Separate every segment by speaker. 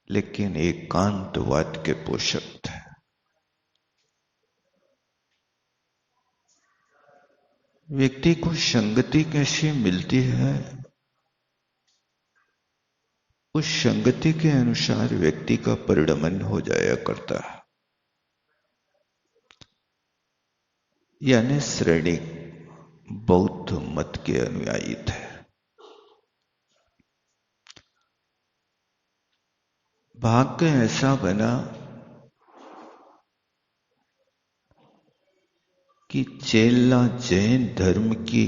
Speaker 1: लेकिन एकांतवाद के पोषक थे। व्यक्ति को संगति कैसी मिलती है, उस संगति के अनुसार व्यक्ति का परिणमन हो जाया करता है। यानी श्रेणी बौद्ध मत के अनुयायी थे। भाग्य ऐसा बना कि चेला जैन धर्म की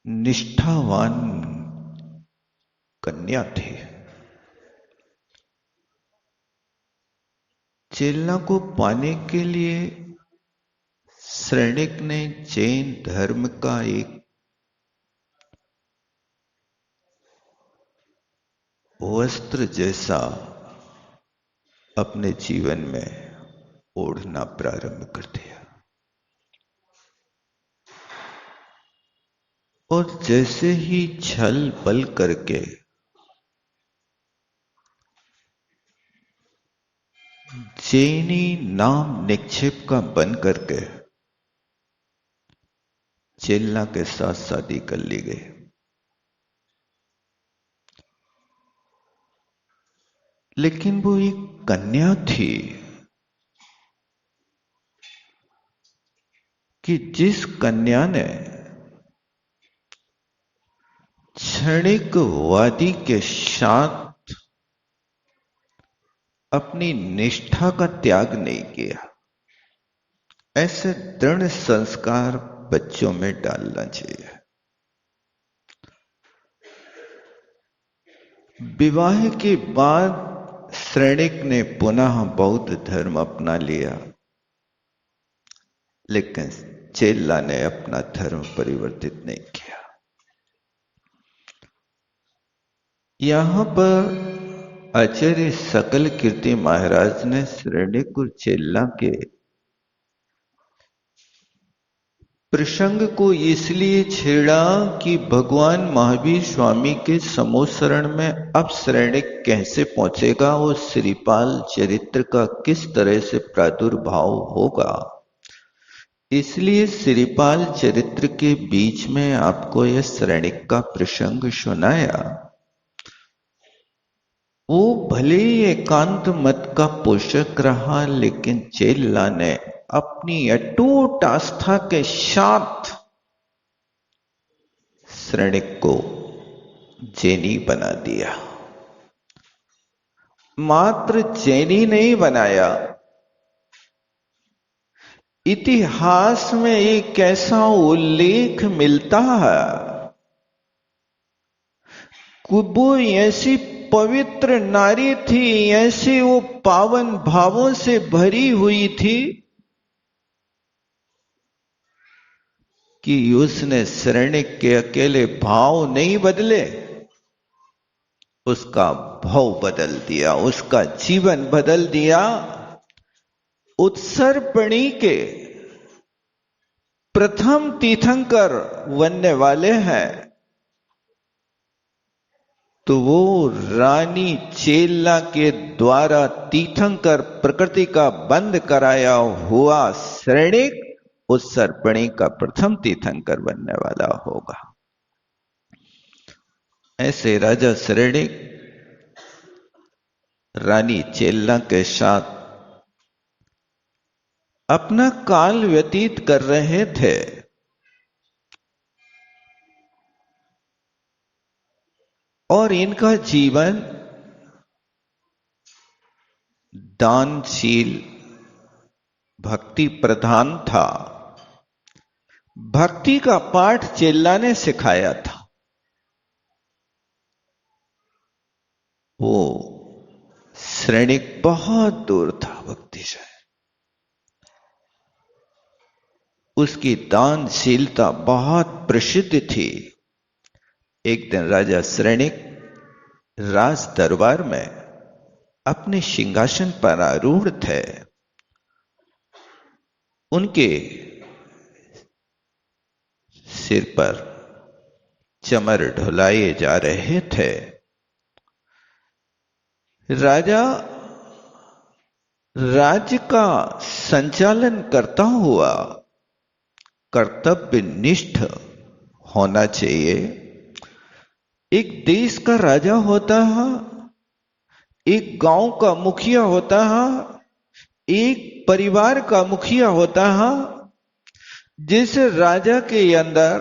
Speaker 1: निष्ठावान कन्या थी। चेला को पाने के लिए श्रेणिक ने जैन धर्म का एक वस्त्र जैसा अपने जीवन में ओढ़ना प्रारंभ कर दिया। और जैसे ही छल बल करके जैनी नाम निक्षेप का बन करके चेला के साथ शादी कर ली गई। लेकिन वो एक कन्या थी कि जिस कन्या ने क्षणिकवादी के साथ अपनी निष्ठा का त्याग नहीं किया। ऐसे दृढ़ संस्कार बच्चों में डालना चाहिए। विवाह के बाद श्रेणिक ने पुनः बौद्ध धर्म अपना लिया, लेकिन चेला ने अपना धर्म परिवर्तित नहीं किया। यहां पर आचार्य सकल कीर्ति महाराज ने श्रेणिक और चेला के प्रसंग को इसलिए छेड़ा कि भगवान महावीर स्वामी के समोसरण में अब श्रेणिक कैसे पहुंचेगा और श्रीपाल चरित्र का किस तरह से प्रादुर्भाव होगा। इसलिए श्रीपाल चरित्र के बीच में आपको यह श्रेणिक का प्रसंग सुनाया। वो भले ही एकांत मत का पोषक रहा, लेकिन चेला ने अपनी अटूट आस्था के साथ श्रेणिक को जैनी बना दिया। मात्र जैनी नहीं बनाया, इतिहास में एक ऐसा उल्लेख मिलता है कि वो ऐसी पवित्र नारी थी, ऐसी वो पावन भावों से भरी हुई थी कि उसने श्रेणिक के अकेले भाव नहीं बदले, उसका भाव बदल दिया, उसका जीवन बदल दिया। उत्सर्पणी के प्रथम तीर्थंकर बनने वाले हैं, तो वो रानी चेला के द्वारा तीर्थंकर प्रकृति का बंद कराया हुआ श्रेणिक उत्सर्पणी का प्रथम तीर्थंकर बनने वाला होगा। ऐसे राजा श्रेणिक रानी चेला के साथ अपना काल व्यतीत कर रहे थे। और इनका जीवन दानशील भक्ति प्रधान था। भक्ति का पाठ चेला ने सिखाया था। वो श्रेणिक बहुत दूर था भक्ति से। उसकी दानशीलता बहुत प्रसिद्ध थी। एक दिन राजा श्रेणिक राज दरबार में अपने सिंहासन पर आरूढ़ थे। उनके सिर पर चमर ढुलाए जा रहे थे। राजा राज्य का संचालन करता हुआ कर्तव्यनिष्ठ होना चाहिए। एक देश का राजा होता है, एक गांव का मुखिया होता है, एक परिवार का मुखिया होता है। जिस राजा के अंदर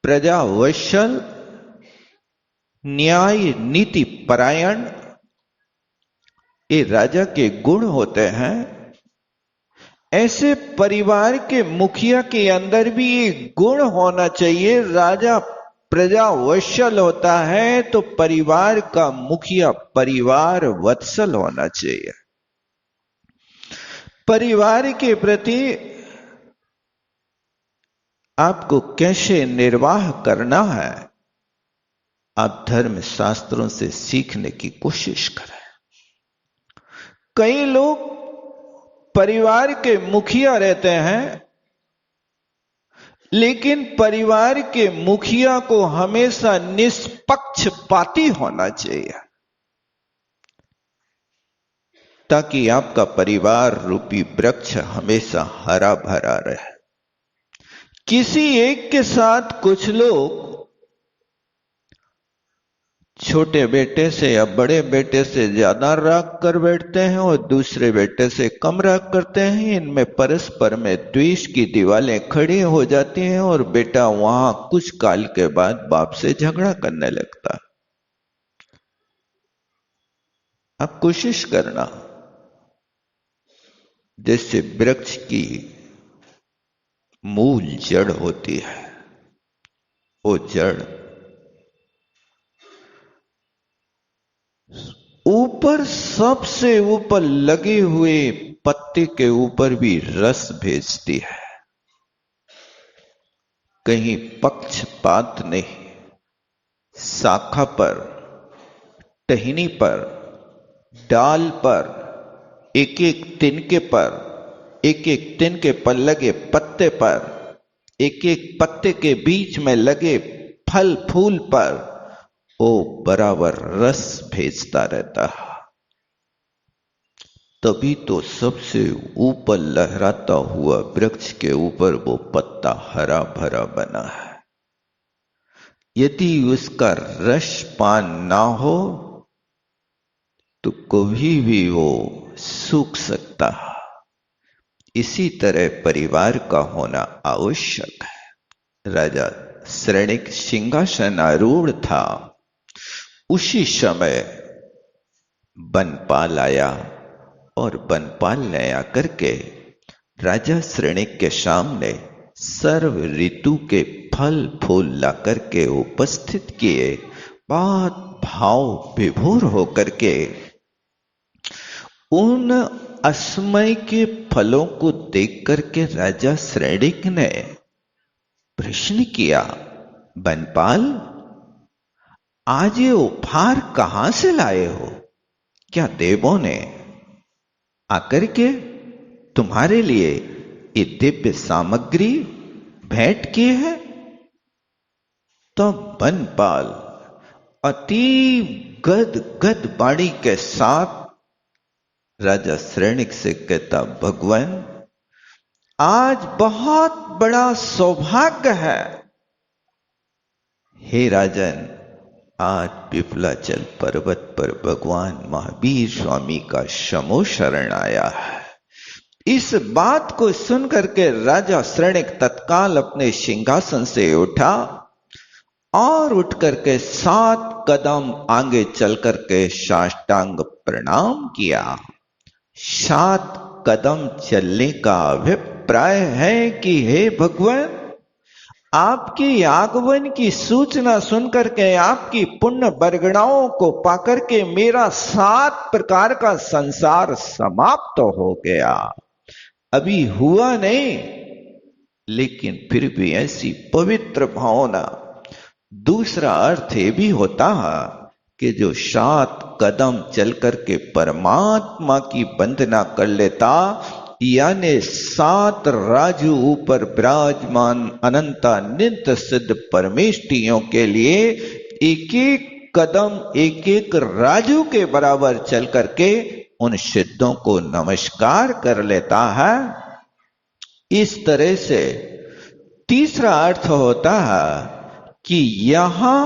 Speaker 1: प्रजा वत्सल, न्याय नीति परायण ये राजा के गुण होते हैं, ऐसे परिवार के मुखिया के अंदर भी ये गुण होना चाहिए। राजा प्रजा वत्सल होता है तो परिवार का मुखिया परिवार वत्सल होना चाहिए। परिवार के प्रति आपको कैसे निर्वाह करना है, आप धर्म शास्त्रों से सीखने की कोशिश करें। कई लोग परिवार के मुखिया रहते हैं, लेकिन परिवार के मुखिया को हमेशा निष्पक्षपाती होना चाहिए, ताकि आपका परिवार रूपी वृक्ष हमेशा हरा भरा रहे। किसी एक के साथ कुछ लोग छोटे बेटे से या बड़े बेटे से ज्यादा राग कर बैठते हैं और दूसरे बेटे से कम राग करते हैं। इनमें परस्पर में द्वेष की दीवारें खड़ी हो जाती हैं और बेटा वहां कुछ काल के बाद बाप से झगड़ा करने लगता। आप कोशिश करना, जैसे वृक्ष की मूल जड़ होती है, वो जड़ ऊपर सबसे ऊपर लगे हुए पत्ते के ऊपर भी रस भेजती है। कहीं पक्षपात नहीं, शाखा पर, टहनी पर, डाल पर, एक एक तिनके पर, एक एक तिनके पर लगे पत्ते पर, एक एक पत्ते के बीच में लगे फल फूल पर वो बराबर रस भेजता रहता है। तभी तो सबसे ऊपर लहराता हुआ वृक्ष के ऊपर वो पत्ता हरा भरा बना है। यदि उसका रस पान ना हो तो कभी भी वो सूख सकता है। इसी तरह परिवार का होना आवश्यक है। राजा शृणिक सिंहासन आरूढ़ था, उसी समय बनपाल आया और बनपाल ने आकर के राजा शृणिक के सामने सर्व ऋतु के फल फूल लाकर के उपस्थित किए। बहुत भाव विभोर होकर के उन असमय के फलों को देख करके राजा शृणिक ने प्रश्न किया, बनपाल आज ये उपहार कहां से लाए हो? क्या देवों ने आकर के तुम्हारे लिए ये दिव्य सामग्री भेंट की है? तो बनपाल अति गद वाणी के साथ राजा शृणिक से कहता, भगवान आज बहुत बड़ा सौभाग्य है। हे राजन, आज पिपलाचल पर्वत पर भगवान महावीर स्वामी का समो शरण आया है। इस बात को सुनकर के राजा शृणिक तत्काल अपने सिंहासन से उठा और उठ करके 7 कदम आगे चल करके साष्टांग प्रणाम किया। 7 कदम चलने का अभिप्राय है कि हे भगवान, आपकी आगमन की सूचना सुनकर के, आपकी पुण्य बरगणाओं को पाकर के मेरा 7 प्रकार का संसार समाप्त हो गया। अभी हुआ नहीं, लेकिन फिर भी ऐसी पवित्र भावना। दूसरा अर्थ ये भी होता है कि जो 7 कदम चल करके परमात्मा की वंदना कर लेता, यानी 7 राजू ऊपर विराजमान अनंता नित्य सिद्ध परमेष्टियों के लिए एक एक कदम एक एक राजू के बराबर चल करके उन सिद्धों को नमस्कार कर लेता है। इस तरह से तीसरा अर्थ होता है कि यहां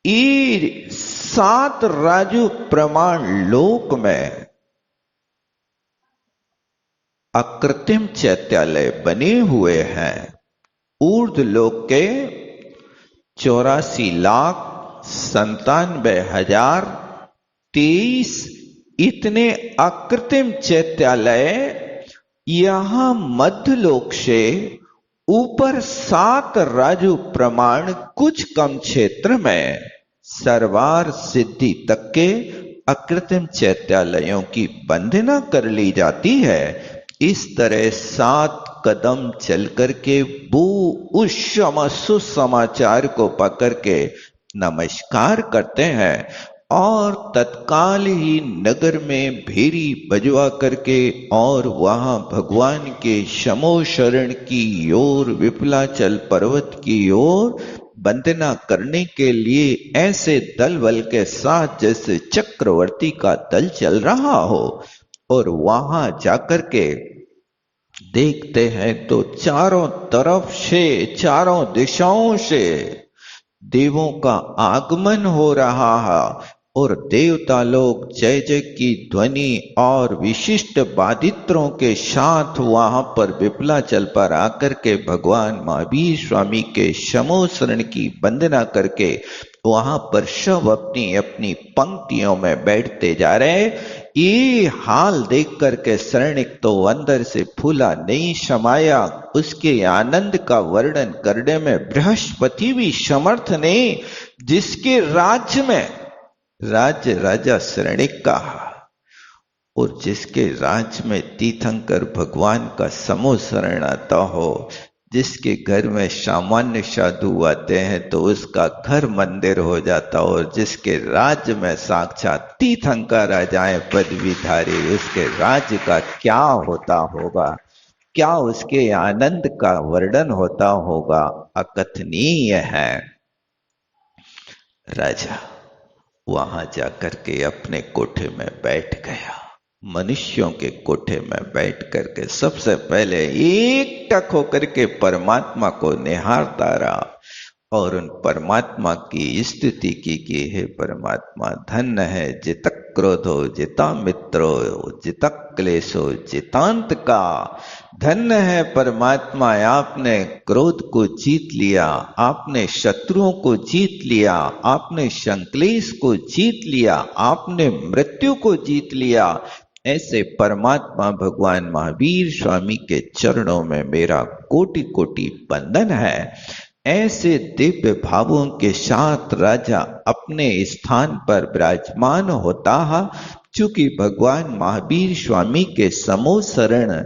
Speaker 1: ये 7 राजू प्रमाण लोक में अकृत्रिम चैत्यालय बने हुए हैं। ऊर्ध्व लोक के 84,97,023 इतने अकृत्रिम चैत्यालय यहां मध्य लोक से ऊपर 7 राजू प्रमाण कुछ कम क्षेत्र में सर्वार सिद्धि तक के अकृत्रिम चैत्यालयों की वंदना कर ली जाती है। इस तरह 7 कदम चल करके वो उस सुसमाचार को पकड़ के नमस्कार करते हैं और तत्काल ही नगर में भेरी बजवा करके और वहां भगवान के शमो शरण की ओर विपलाचल पर्वत की ओर वंदना करने के लिए ऐसे दल बल के साथ जैसे चक्रवर्ती का दल चल रहा हो। और वहां जाकर के देखते हैं तो चारों तरफ से, चारों दिशाओं से देवों का आगमन हो रहा है और देवता लोग जय जय की ध्वनि और विशिष्ट वादित्रों के साथ वहां पर विपलाचल पर आकर के भगवान महावीर स्वामी के शमो शरण की वंदना करके वहां पर सब अपनी अपनी पंक्तियों में बैठते जा रहे। ये हाल देख करके शरणिक तो अंदर से फूला नहीं समाया। उसके आनंद का वर्णन करने में बृहस्पति भी समर्थ नहीं, जिसके राज्य में राज्य राजा शरणिक का और जिसके राज्य में तीर्थंकर भगवान का समो शरण आता हो, जिसके घर में सामान्य साधु आते हैं तो उसका घर मंदिर हो जाता, और जिसके राज्य में साक्षात तीर्थंकर आ जाए पदवीधारी, उसके राज्य का क्या होता होगा, क्या उसके आनंद का वर्णन होता होगा, अकथनीय है। राजा वहां जाकर के अपने कोठे में बैठ गया। मनुष्यों के कोठे में बैठ करके सबसे पहले एकटक होकर के परमात्मा को निहारता रहा और उन परमात्मा की स्तुति की कि हे परमात्मा, धन्य है जित क्रोधो जिता मित्रो जित क्लेशो जितांत का। धन्य है परमात्मा, आपने क्रोध को जीत लिया, आपने शत्रुओं को जीत लिया, आपने संक्लेश को जीत लिया, आपने मृत्यु को जीत लिया। ऐसे परमात्मा भगवान महावीर स्वामी के चरणों में मेरा कोटि कोटि वंदन है। ऐसे दिव्य भावों के साथ राजा अपने स्थान पर विराजमान होता है। चूंकि भगवान महावीर स्वामी के समो शरण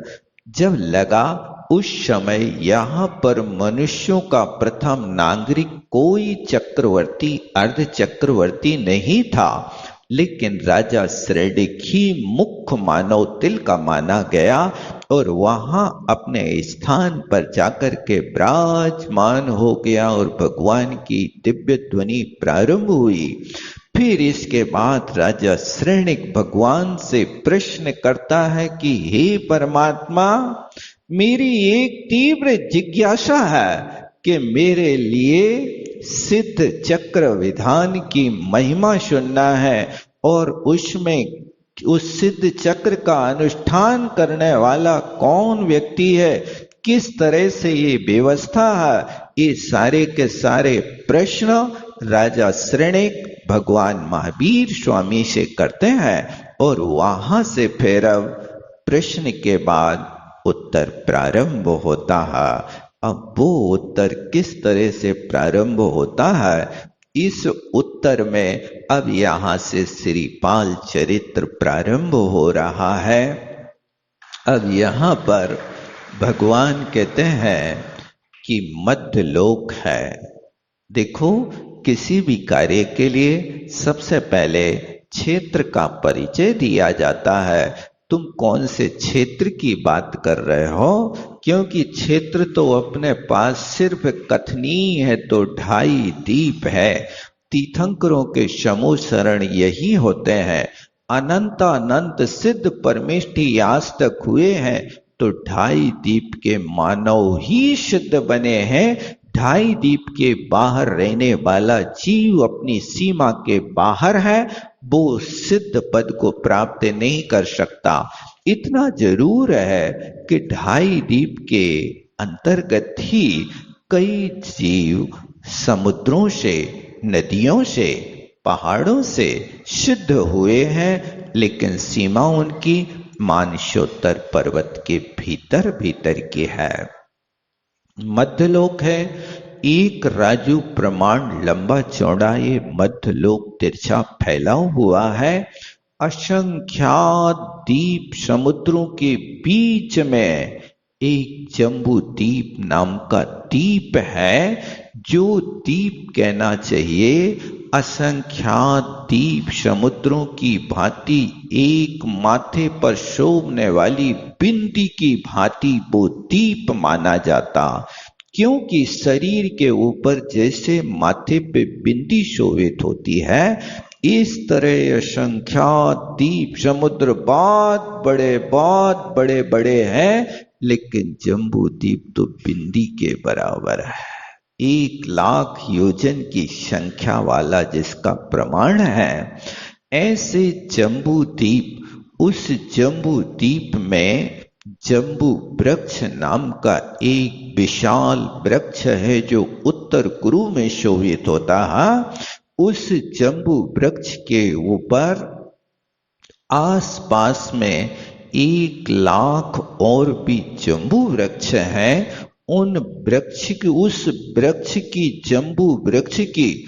Speaker 1: जब लगा, उस समय यहाँ पर मनुष्यों का प्रथम नागरिक कोई चक्रवर्ती अर्ध चक्रवर्ती नहीं था, लेकिन राजा शरणिक ही मुख्य मानव तिल का माना गया और वहां अपने स्थान पर जाकर के विराजमान हो गया और भगवान की दिव्य ध्वनि प्रारंभ हुई। फिर इसके बाद राजा शरणिक भगवान से प्रश्न करता है कि हे परमात्मा, मेरी एक तीव्र जिज्ञासा है कि मेरे लिए सिद्ध चक्र विधान की महिमा सुनना है और उसमें उस सिद्ध चक्र का अनुष्ठान करने वाला कौन व्यक्ति है, किस तरह से ये व्यवस्था है। ये सारे के सारे प्रश्न राजा शरणिक भगवान महावीर स्वामी से करते हैं और वहां से फिर अब प्रश्न के बाद उत्तर प्रारंभ होता है। अब वो उत्तर किस तरह से प्रारंभ होता है, इस उत्तर में अब यहां से श्रीपाल चरित्र प्रारंभ हो रहा है। अब यहां पर भगवान कहते हैं कि मध्य लोक है। देखो, किसी भी कार्य के लिए सबसे पहले क्षेत्र का परिचय दिया जाता है। तुम कौन से क्षेत्र की बात कर रहे हो, क्योंकि क्षेत्र तो अपने पास सिर्फ कथनी है तो 2.5 दीप है तीर्थंकरों के समूह शरण यही होते हैं। अनंतानंत सिद्ध परमेष्टि आज तक हुए हैं तो 2.5 दीप के मानव ही सिद्ध बने हैं। 2.5 दीप के बाहर रहने वाला जीव अपनी सीमा के बाहर है, वो सिद्ध पद को प्राप्त नहीं कर सकता। इतना जरूर है कि 2.5 दीप के अंतर्गत ही कई जीव समुद्रों से, नदियों से, पहाड़ों से सिद्ध हुए हैं, लेकिन सीमा उनकी मानसोत्तर पर्वत के भीतर भीतर की है। मध्यलोक है, एक राजू प्रमाण लंबा चौड़ा ये मध्यलोक तिरछा फैला हुआ है। असंख्यात द्वीप समुद्रों के बीच में एक जम्बू द्वीप नाम का द्वीप है, जो द्वीप कहना चाहिए असंख्यात द्वीप समुद्रों की भांति एक माथे पर शोभने वाली बिंदी की भांति वो द्वीप माना जाता, क्योंकि शरीर के ऊपर जैसे माथे पे बिंदी शोभित होती है, इस तरह असंख्यात द्वीप समुद्र बहुत बड़े बड़े हैं, लेकिन जम्बू द्वीप तो बिंदी के बराबर है। 1,00,000 योजन की संख्या वाला जिसका प्रमाण है, ऐसे जम्बू द्वीप, उस जम्बू द्वीप में जम्बू वृक्ष नाम का एक विशाल वृक्ष है जो उत्तर कुरु में शोभित होता है। उस जम्बू वृक्ष के ऊपर आसपास में 1,00,000 और भी जम्बू वृक्ष हैं। उन वृक्ष की, उस वृक्ष की, जम्बू वृक्ष की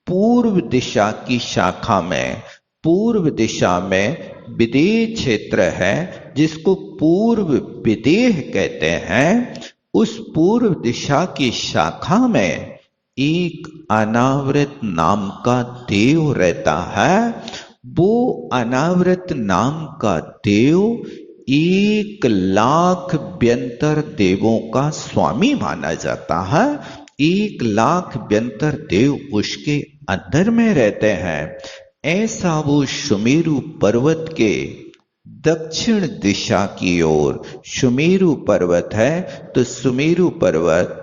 Speaker 1: पूर्व दिशा की शाखा में, पूर्व दिशा में विदेह क्षेत्र है, जिसको पूर्व विदेह कहते हैं। उस पूर्व दिशा की शाखा में एक अनावृत नाम का देव रहता है। वो अनावृत नाम का देव 1,00,000 देवों का स्वामी माना जाता है। 1,00,000 देव उसके अंदर में रहते हैं। ऐसा वो सुमेरु पर्वत के दक्षिण दिशा की ओर, सुमेरु पर्वत है तो सुमेरु पर्वत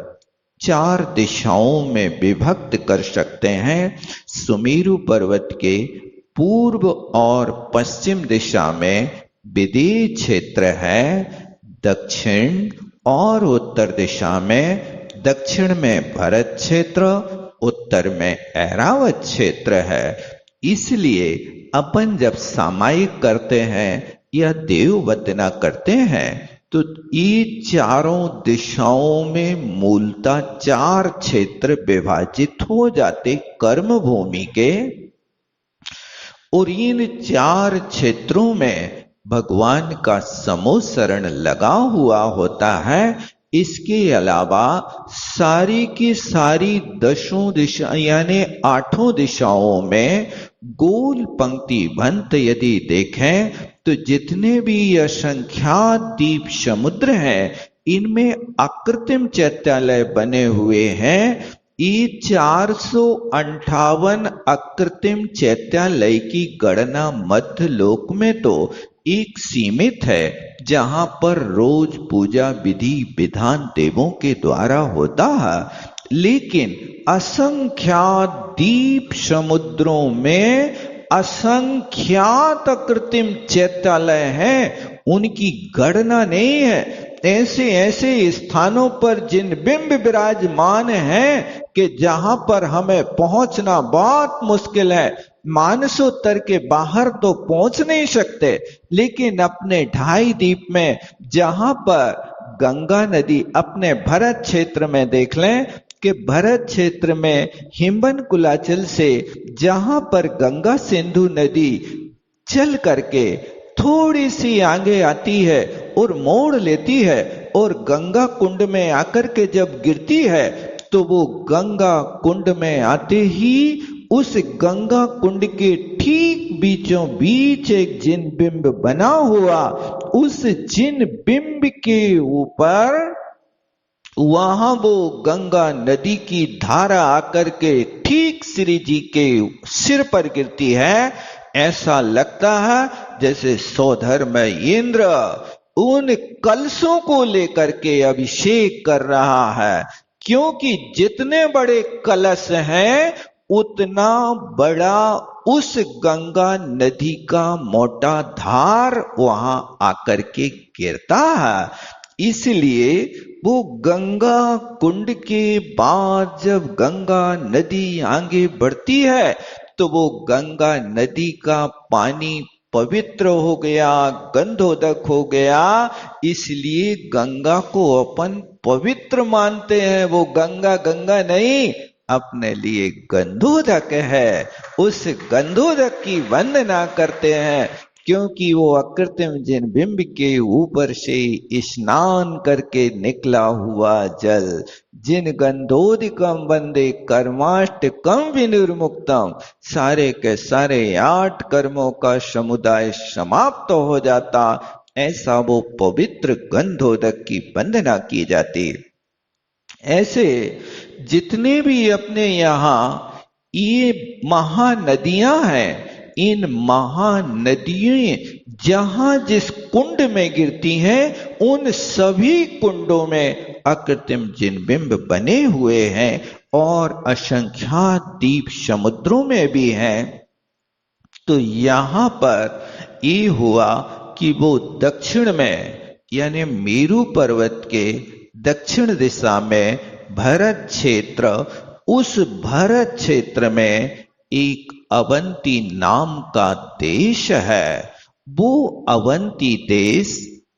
Speaker 1: 4 दिशाओं में विभक्त कर सकते हैं। सुमेरु पर्वत के पूर्व और पश्चिम दिशा में विदेह क्षेत्र है, दक्षिण और उत्तर दिशा में, दक्षिण में भरत क्षेत्र, उत्तर में ऐरावत क्षेत्र है। इसलिए अपन जब सामायिक करते हैं या देववंदना करते हैं तो ये चारों दिशाओं में मूलतः 4 क्षेत्र विभाजित हो जाते कर्म भूमि के, और इन 4 क्षेत्रों में भगवान का समूह शरण लगा हुआ होता है। इसके अलावा सारी की सारी 10 दिशा यानी 8 दिशाओं में गोल पंक्ति बंत यदि देखें तो जितने भी असंख्यात द्वीप समुद्र हैं, इनमें अकृत्रिम चैत्यालय बने हुए हैं। ये 458 अकृत्रिम चैत्यालय की गणना मध्य लोक में तो एक सीमित है, जहां पर रोज पूजा विधि विधान देवों के द्वारा होता है, लेकिन असंख्यात द्वीप समुद्रों में असंख्यात अकृत्रिम चैत्यालय हैं, उनकी गणना नहीं है। ऐसे ऐसे स्थानों पर जिन बिंब विराजमान हैं कि जहां पर हमें पहुंचना बहुत मुश्किल है, मानसोत्तर के बाहर तो पहुंच नहीं सकते, लेकिन अपने 2.5 द्वीप में जहां पर गंगा नदी, अपने भरत क्षेत्र में देख लें कि भरत क्षेत्र में हिमवन कुलाचल से जहां पर गंगा सिंधु नदी चल करके थोड़ी सी आगे आती है और मोड़ लेती है और गंगा कुंड में आकर के जब गिरती है, तो वो गंगा कुंड में आते ही उस गंगा कुंड के ठीक बीचों बीच एक जिन बिंब बना हुआ, उस जिन बिंब के ऊपर वहां वो गंगा नदी की धारा आकर के ठीक श्री जी के सिर पर गिरती है। ऐसा लगता है जैसे सौधर में इंद्र उन कलशों को लेकर के अभिषेक कर रहा है, क्योंकि जितने बड़े कलश हैं उतना बड़ा उस गंगा नदी का मोटा धार वहां आकर के गिरता है। इसलिए वो गंगा कुंड के बाद जब गंगा नदी आगे बढ़ती है तो वो गंगा नदी का पानी पवित्र हो गया, गंधोदक हो गया। इसलिए गंगा को अपन पवित्र मानते हैं। वो गंगा गंगा नहीं, अपने लिए गंधोदक है। उस गंधोदक की वंदना करते हैं, क्योंकि वो अकृत्रिम जिन बिंब के ऊपर से स्नान करके निकला हुआ जल, जिन गंधोदिकम वंदे कर्माष्टकम विनिर्मुक्तम, सारे के सारे 8 कर्मों का समुदाय समाप्त हो जाता। ऐसा वो पवित्र गंधोदक की वंदना की जाती। ऐसे जितने भी अपने यहाँ ये महानदियां हैं, इन महानदियां जहां जिस कुंड में गिरती हैं, उन सभी कुंडों में अकृत्रिम जिन बिंब बने हुए हैं और असंख्यात दीप समुद्रों में भी हैं। तो यहां पर ये हुआ कि वो दक्षिण में यानी मेरू पर्वत के दक्षिण दिशा में भरत क्षेत्र, उस भरत क्षेत्र में एक अवंती नाम का देश है। वो अवंती देश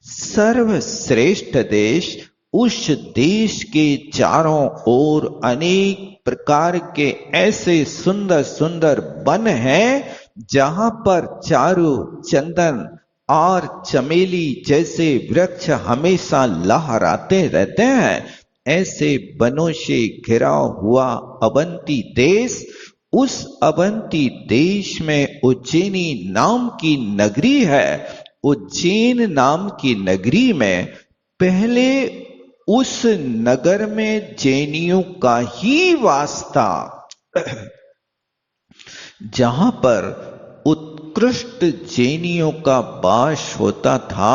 Speaker 1: सर्वश्रेष्ठ देश। उस देश के चारों ओर अनेक प्रकार के ऐसे सुंदर सुंदर वन हैं, जहां पर चारों चंदन और चमेली जैसे वृक्ष हमेशा लहराते रहते हैं। ऐसे वनों से घिरा हुआ अवंती देश, उस अवंती देश में उज्जैनी नाम की नगरी है। उज्जैन नाम की नगरी में पहले उस नगर में जैनियों का ही वास था, जहां पर उत्कृष्ट जैनियों का वास होता था।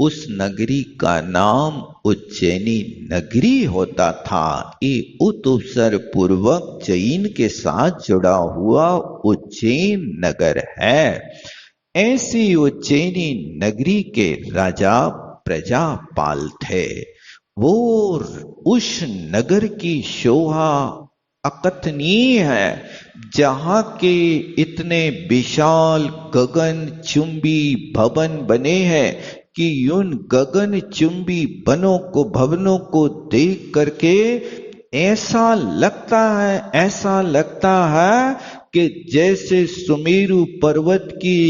Speaker 1: उस नगरी का नाम उज्जैनी नगरी होता था। ये उत्सर पूर्वक जैन के साथ जुड़ा हुआ उज्जैन नगर है। ऐसी उज्जैनी नगरी के राजा प्रजापाल थे। वो उस नगर की शोभा अकथनीय है। जहां के इतने विशाल गगन चुंबी भवन बने हैं कि उन गगन चुंबी भवनों को देख करके ऐसा लगता है कि जैसे सुमेरु पर्वत की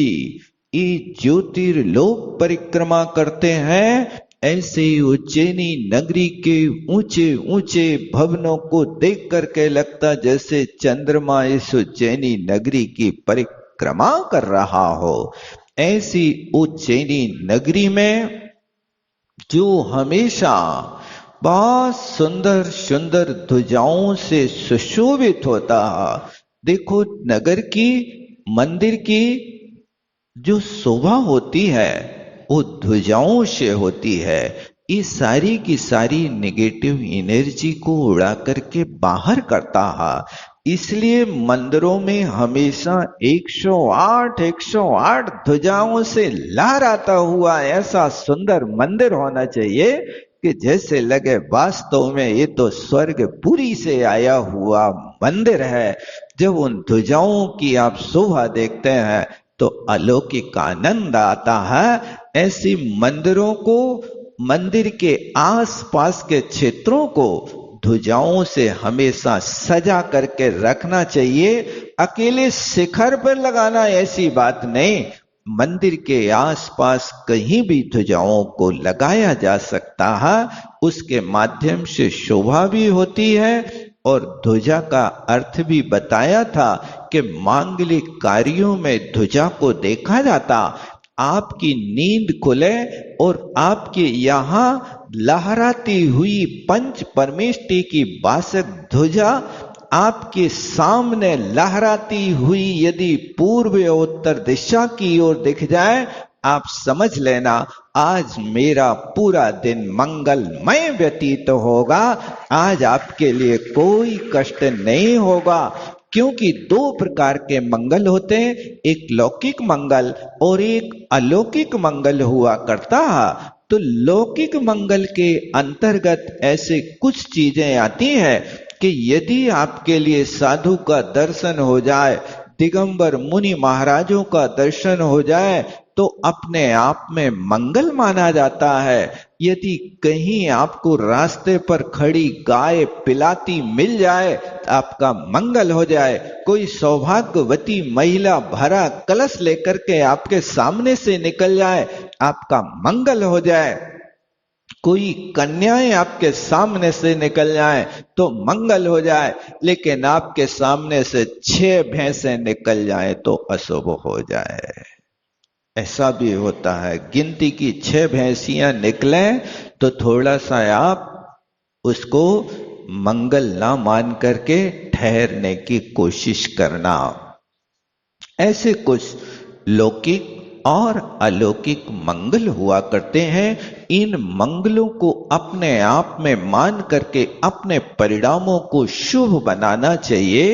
Speaker 1: ज्योतिर्लोक परिक्रमा करते हैं, ऐसे उज्जैनी नगरी के ऊंचे ऊंचे भवनों को देख करके लगता जैसे चंद्रमा इस उज्जैनी नगरी की परिक्रमा कर रहा हो। ऐसी उज्जैनी नगरी में जो हमेशा बहुत सुंदर सुंदर ध्वजाओं से सुशोभित होता। देखो, नगर की मंदिर की जो शोभा होती है वो ध्वजाओं से होती है। ये सारी की सारी नेगेटिव एनर्जी को उड़ा करके बाहर करता है। इसलिए मंदिरों में हमेशा 108 ध्वजाओं से लहराता हुआ ऐसा सुंदर मंदिर होना चाहिए कि जैसे लगे वास्तव में ये तो स्वर्गपुरी से आया हुआ मंदिर है। जब उन ध्वजाओं की आप शोभा देखते हैं तो अलौकिक आनंद आता है। ऐसी मंदिरों को, मंदिर के आसपास के क्षेत्रों को ध्वजाओं से हमेशा सजा करके रखना चाहिए। अकेले शिखर पर लगाना ऐसी बात नहीं, मंदिर के आसपास कहीं भी ध्वजाओं को लगाया जा सकता है। उसके माध्यम से शोभा भी होती है और ध्वजा का अर्थ भी बताया था कि मांगलिक कार्यों में ध्वजा को देखा जाता। आपकी नींद खुले और आपके यहाँ लहराती हुई पंच परमेष्टि की बासक ध्वजा आपके सामने लहराती हुई यदि पूर्व या उत्तर दिशा की ओर दिख जाए, आप समझ लेना आज मेरा पूरा दिन मंगलमय व्यतीत होगा, आज आपके लिए कोई कष्ट नहीं होगा। क्योंकि दो प्रकार के मंगल होते हैं, एक लौकिक मंगल और एक अलौकिक मंगल हुआ करता है। तो लौकिक मंगल के अंतर्गत ऐसे कुछ चीजें आती हैं कि यदि आपके लिए साधु का दर्शन हो जाए, दिगंबर मुनि महाराजों का दर्शन हो जाए, तो अपने आप में मंगल माना जाता है। यदि कहीं आपको रास्ते पर खड़ी गाय पिलाती मिल जाए, आपका मंगल हो जाए। कोई सौभाग्यवती महिला भरा कलश लेकर के आपके सामने से निकल जाए, आपका मंगल हो जाए। कोई कन्याएं आपके सामने से निकल जाए तो मंगल हो जाए, लेकिन आपके सामने से 6 भैंसें निकल जाए तो अशुभ हो जाए। ऐसा भी होता है, गिनती की 6 भैंसियां निकले तो थोड़ा सा आप उसको मंगल ना मान करके ठहरने की कोशिश करना। ऐसे कुछ लौकिक और अलौकिक मंगल हुआ करते हैं। इन मंगलों को अपने आप में मान करके अपने परिणामों को शुभ बनाना चाहिए।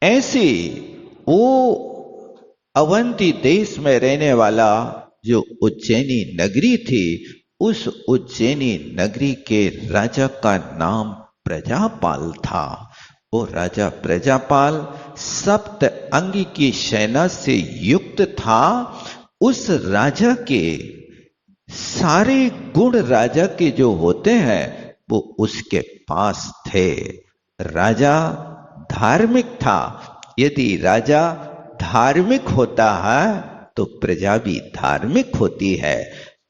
Speaker 1: ऐसे वो अवंती देश में रहने वाला जो उज्जैनी नगरी थी, उस उज्जैनी नगरी के राजा का नाम प्रजापाल था। वो राजा प्रजापाल सप्त अंग की सेना से युक्त था। उस राजा के सारे गुण राजा के जो होते हैं वो उसके पास थे। राजा धार्मिक था। यदि राजा धार्मिक होता है तो प्रजा भी धार्मिक होती है।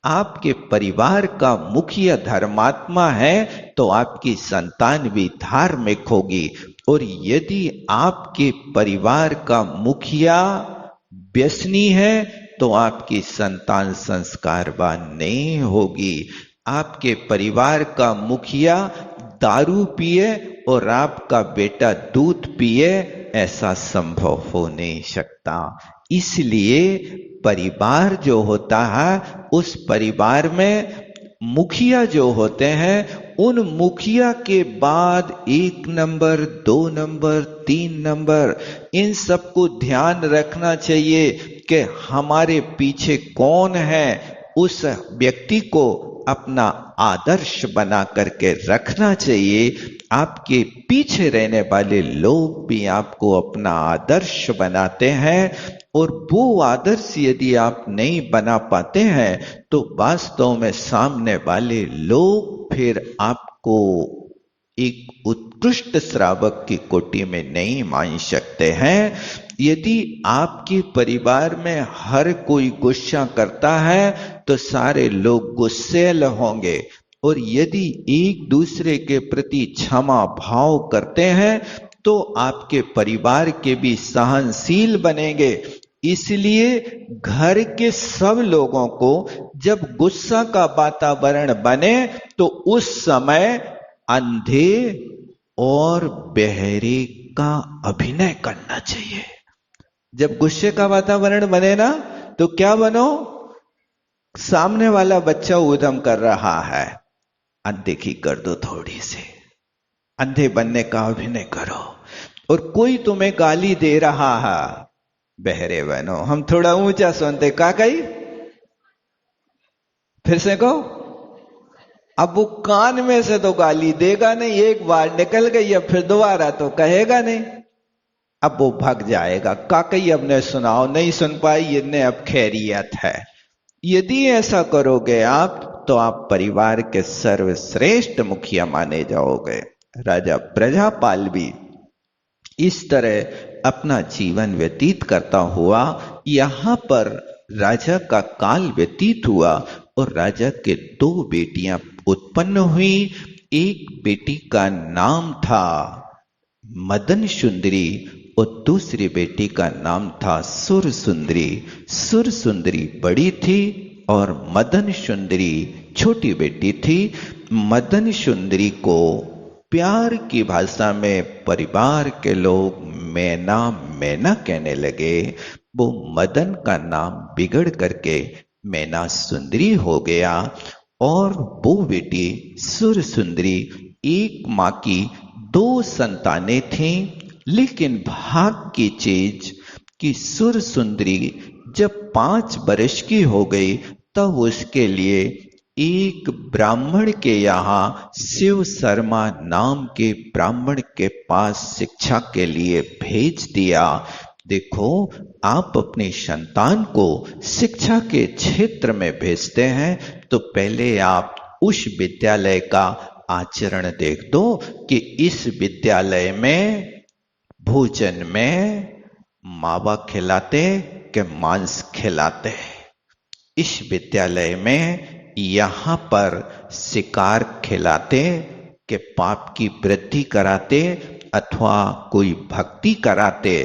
Speaker 1: आपके परिवार का मुखिया धर्मात्मा है तो आपकी संतान भी धार्मिक होगी। और यदि आपके परिवार का मुखिया व्यसनी है तो आपकी संतान संस्कारवान नहीं होगी। आपके परिवार का मुखिया दारू पिए और आपका बेटा दूध पिए, ऐसा संभव हो नहीं सकता। इसलिए परिवार जो होता है, उस परिवार में मुखिया जो होते हैं, उन मुखिया के बाद 1 नंबर, 2 नंबर, 3 नंबर, इन सबको ध्यान रखना चाहिए कि हमारे पीछे कौन है। उस व्यक्ति को अपना आदर्श बना करके रखना चाहिए। आपके पीछे रहने वाले लोग भी आपको अपना आदर्श बनाते हैं, और वो आदर्श यदि आप नहीं बना पाते हैं तो वास्तव में सामने वाले लोग फिर आपको एक उत्कृष्ट श्रावक की कोटि में नहीं मान सकते हैं। यदि आपके परिवार में हर कोई गुस्सा करता है तो सारे लोग गुस्सैल होंगे, और यदि एक दूसरे के प्रति क्षमा भाव करते हैं तो आपके परिवार के भी सहनशील बनेंगे। इसलिए घर के सब लोगों को जब गुस्सा का वातावरण बने तो उस समय अंधे और बहरे का अभिनय करना चाहिए। जब गुस्से का वातावरण बने ना तो क्या बनो, सामने वाला बच्चा उधम कर रहा है, अनदेखी कर दो, थोड़ी सी अंधे बनने का अभिनय करो। और कोई तुम्हें गाली दे रहा है, बहरे बनो। हम थोड़ा ऊंचा सुनते, का कही फिर से कहो। अब वो कान में से तो गाली देगा नहीं, एक बार निकल गई अब फिर दोबारा तो कहेगा नहीं, अब वो भाग जाएगा। काकई अब ने सुनाओ, नहीं सुन पाई, ये ने अब खैरियत है। यदि ऐसा करोगे आप तो आप परिवार के सर्वश्रेष्ठ मुखिया माने जाओगे। राजा प्रजापाल भी इस तरह अपना जीवन व्यतीत करता हुआ यहां पर राजा का काल व्यतीत हुआ, और राजा के 2 बेटियां उत्पन्न हुई। एक बेटी का नाम था मदन सुंदरी और दूसरी बेटी का नाम था सुर सुंदरी। सुर सुंदरी बड़ी थी और मदन सुंदरी छोटी बेटी थी। मदन सुंदरी को प्यार की भाषा में परिवार के लोग मैना मैना कहने लगे। वो मदन का नाम बिगड़ करके मैना सुंदरी हो गया और वो बेटी सुर सुंदरी। एक माँ की दो संतानें थीं, लेकिन भाग की चीज कि सुर सुंदरी जब 5 वर्ष की हो गई तब उसके लिए एक ब्राह्मण के यहाँ, शिव शर्मा नाम के ब्राह्मण के पास शिक्षा के लिए भेज दिया। देखो, आप अपनी संतान को शिक्षा के क्षेत्र में भेजते हैं तो पहले आप उस विद्यालय का आचरण देख दो कि इस विद्यालय में भोजन में मावा खिलाते कि मांस खिलाते। इस विद्यालय में यहाँ पर शिकार खिलाते कि पाप की वृद्धि कराते अथवा कोई भक्ति कराते।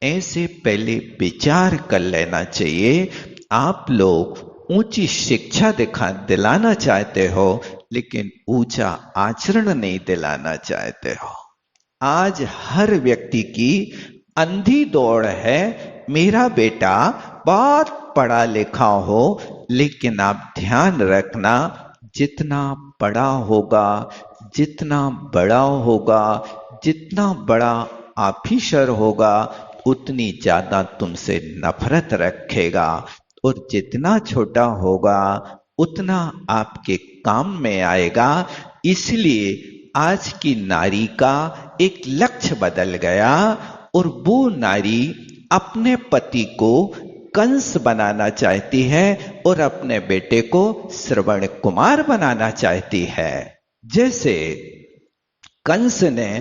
Speaker 1: ऐसे पहले विचार कर लेना चाहिए। आप लोग ऊंची शिक्षा दिलाना चाहते हो, लेकिन ऊंचा आचरण नहीं दिलाना चाहते हो। आज हर व्यक्ति की अंधी दौड़ है, मेरा बेटा बहुत पढ़ा लिखा हो, लेकिन आप ध्यान रखना, जितना पढ़ा होगा, जितना बड़ा होगा, जितना बड़ा ऑफिसर होगा, उतनी ज्यादा तुमसे नफरत रखेगा, और जितना छोटा होगा उतना आपके काम में आएगा। इसलिए आज की नारी का एक लक्ष्य बदल गया और वो नारी अपने पति को कंस बनाना चाहती है और अपने बेटे को श्रवण कुमार बनाना चाहती है। जैसे कंस ने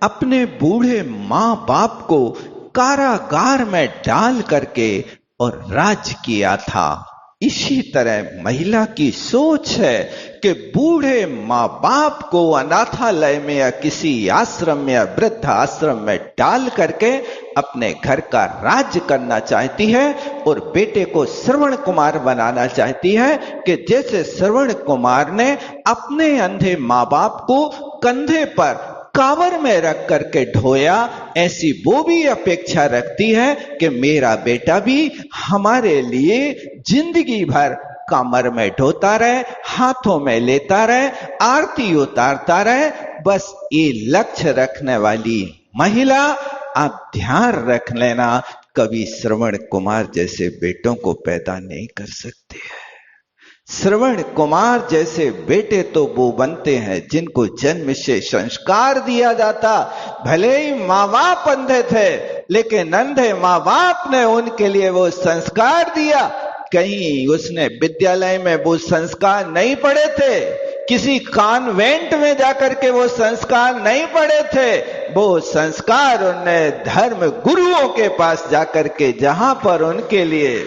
Speaker 1: अपने बूढ़े मां बाप को कारागार में डाल करके और राज किया था, इसी तरह महिला की सोच है कि बूढ़े माँ बाप को अनाथालय में या किसी आश्रम में या वृद्ध आश्रम में डाल करके अपने घर का राज्य करना चाहती है और बेटे को श्रवण कुमार बनाना चाहती है कि जैसे श्रवण कुमार ने अपने अंधे माँ बाप को कंधे पर कांवर में रख करके ढोया, ऐसी वो भी अपेक्षा रखती है कि मेरा बेटा भी हमारे लिए जिंदगी भर कमर में ढोता रहे, हाथों में लेता रहे, आरती उतारता रहे। बस ये लक्ष्य रखने वाली महिला, आप ध्यान रख लेना, कभी श्रवण कुमार जैसे बेटों को पैदा नहीं कर सकती है। श्रवण कुमार जैसे बेटे तो वो बनते हैं जिनको जन्म से संस्कार दिया जाता। भले ही माँ बाप अंधे थे, लेकिन अंधे माँ बाप ने उनके लिए वो संस्कार दिया। कहीं उसने विद्यालय में वो संस्कार नहीं पढ़े थे, किसी कॉन्वेंट में जाकर के वो संस्कार नहीं पढ़े थे, वो संस्कार उनने धर्म गुरुओं के पास जाकर के, जहां पर उनके लिए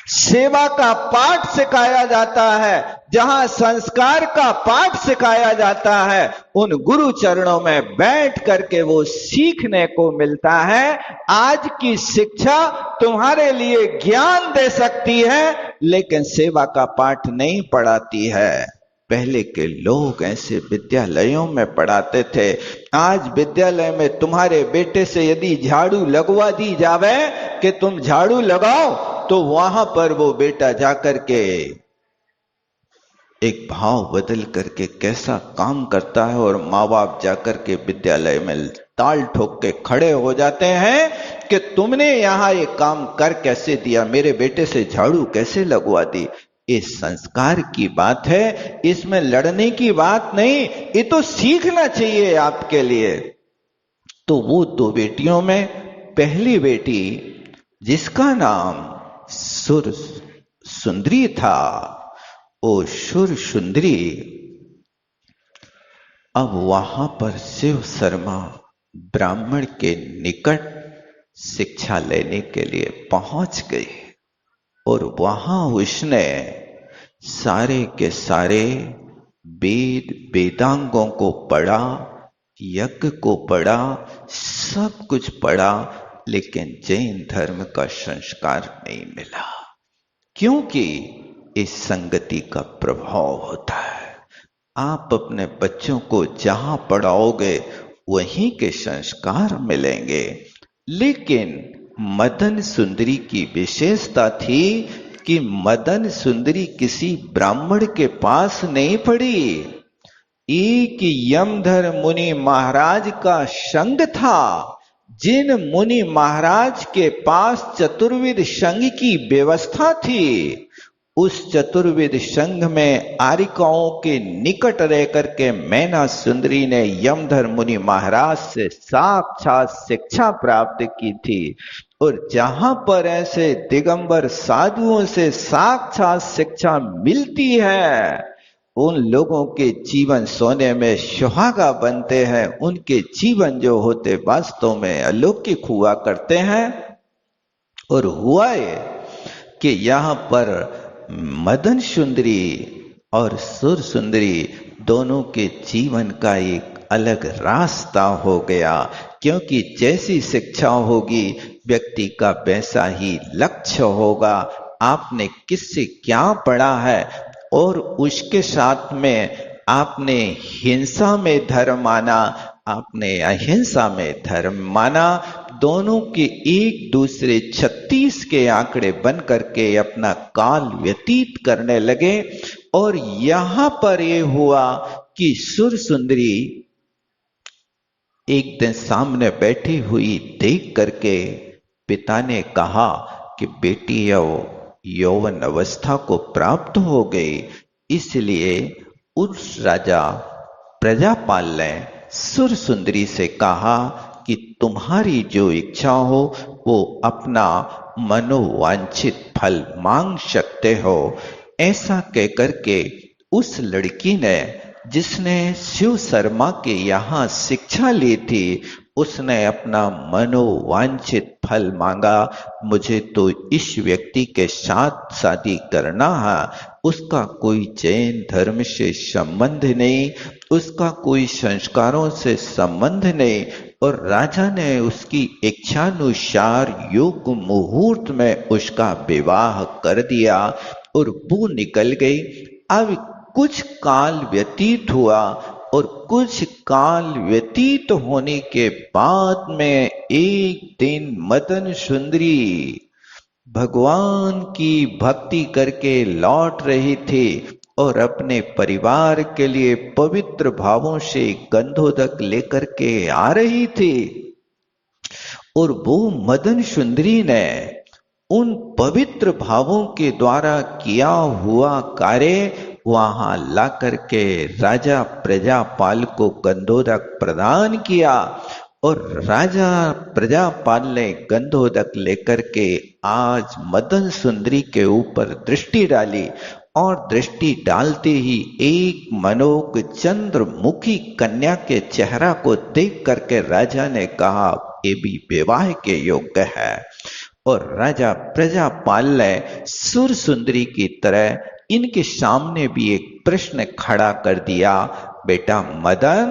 Speaker 1: सेवा का पाठ सिखाया जाता है, जहां संस्कार का पाठ सिखाया जाता है, उन गुरु चरणों में बैठ करके वो सीखने को मिलता है। आज की शिक्षा तुम्हारे लिए ज्ञान दे सकती है, लेकिन सेवा का पाठ नहीं पढ़ाती है। पहले के लोग ऐसे विद्यालयों में पढ़ाते थे। आज विद्यालय में तुम्हारे बेटे से यदि झाड़ू लगवा दी जावे कि तुम झाड़ू लगाओ, तो वहां पर वो बेटा जाकर के एक भाव बदल करके कैसा काम करता है, और माँ बाप जाकर के विद्यालय में ताल ठोक के खड़े हो जाते हैं कि तुमने यहाँ ये काम कर कैसे दिया, मेरे बेटे से झाड़ू कैसे लगवा दी। ये संस्कार की बात है, इसमें लड़ने की बात नहीं, ये तो सीखना चाहिए आपके लिए। तो वो 2 बेटियों में पहली बेटी जिसका नाम सुर सुंदरी था, ओ सुर सुंदरी अब वहां पर शिव शर्मा ब्राह्मण के निकट शिक्षा लेने के लिए पहुंच गई और वहां उसने सारे के सारे वेद वेदांगों को पढ़ा, यज्ञ को पढ़ा, सब कुछ पढ़ा, लेकिन जैन धर्म का संस्कार नहीं मिला। क्योंकि इस संगति का प्रभाव होता है। आप अपने बच्चों को जहां पढ़ाओगे वहीं के संस्कार मिलेंगे। लेकिन मदन सुंदरी की विशेषता थी कि मदन सुंदरी किसी ब्राह्मण के पास नहीं पढ़ी। एक यमधर मुनि महाराज का संग था। जिन मुनि महाराज के पास चतुर्विद संघ की व्यवस्था थी, उस चतुर्विद संघ में आरिकाओं के निकट रह करके मैना सुंदरी ने यमधर मुनि महाराज से साक्षात शिक्षा प्राप्त की थी। और जहां पर ऐसे दिगंबर साधुओं से साक्षात शिक्षा मिलती है, उन लोगों के जीवन सोने में सुहागा बनते हैं। उनके जीवन जो होते वास्तव में अलौकिक हुआ करते हैं। और हुआ ये कि यहाँ पर मदन सुंदरी और सुर सुंदरी दोनों के जीवन का एक अलग रास्ता हो गया। क्योंकि जैसी शिक्षा होगी व्यक्ति का वैसा ही लक्ष्य होगा। आपने किससे क्या पढ़ा है और उसके साथ में आपने हिंसा में धर्म माना, आपने अहिंसा में धर्म माना, दोनों के एक दूसरे 36 के आंकड़े बन करके अपना काल व्यतीत करने लगे। और यहां पर यह हुआ कि सुर सुंदरी एक दिन सामने बैठी हुई देख करके पिता ने कहा कि बेटी यौवन अवस्था को प्राप्त हो गई, इसलिए उस राजा प्रजापाल ने सुर सुंदरी से कहा कि तुम्हारी जो इच्छा हो वो अपना मनोवांछित फल मांग सकते हो। ऐसा कहकर के उस लड़की ने, जिसने शिव शर्मा के यहाँ शिक्षा ली थी, उसने अपना मनोवांछित फल मांगा। मुझे तो इस व्यक्ति के साथ शादी करना है। उसका कोई जैन धर्म से संबंध नहीं, उसका कोई संस्कारों से संबंध नहीं। और राजा ने उसकी इच्छानुसार योग मुहूर्त में उसका विवाह कर दिया और वो निकल गई। अब कुछ काल व्यतीत हुआ और कुछ काल व्यतीत होने के बाद में एक दिन मदन सुंदरी भगवान की भक्ति करके लौट रही थी और अपने परिवार के लिए पवित्र भावों से गंधोदक लेकर के आ रही थी। और वो मदन सुंदरी ने उन पवित्र भावों के द्वारा किया हुआ कार्य वहां ला करके राजा प्रजापाल को गंधोदक प्रदान किया। और राजा प्रजापाल ने गंधोदक लेकर के आज मदन सुंदरी के ऊपर दृष्टि डाली। और दृष्टि डालते ही एक मनोक चंद्रमुखी कन्या के चेहरा को देख करके राजा ने कहा, ये भी विवाह के योग्य है। और राजा प्रजापाल ने सुर सुंदरी की तरह इनके सामने भी एक प्रश्न खड़ा कर दिया, बेटा मदन,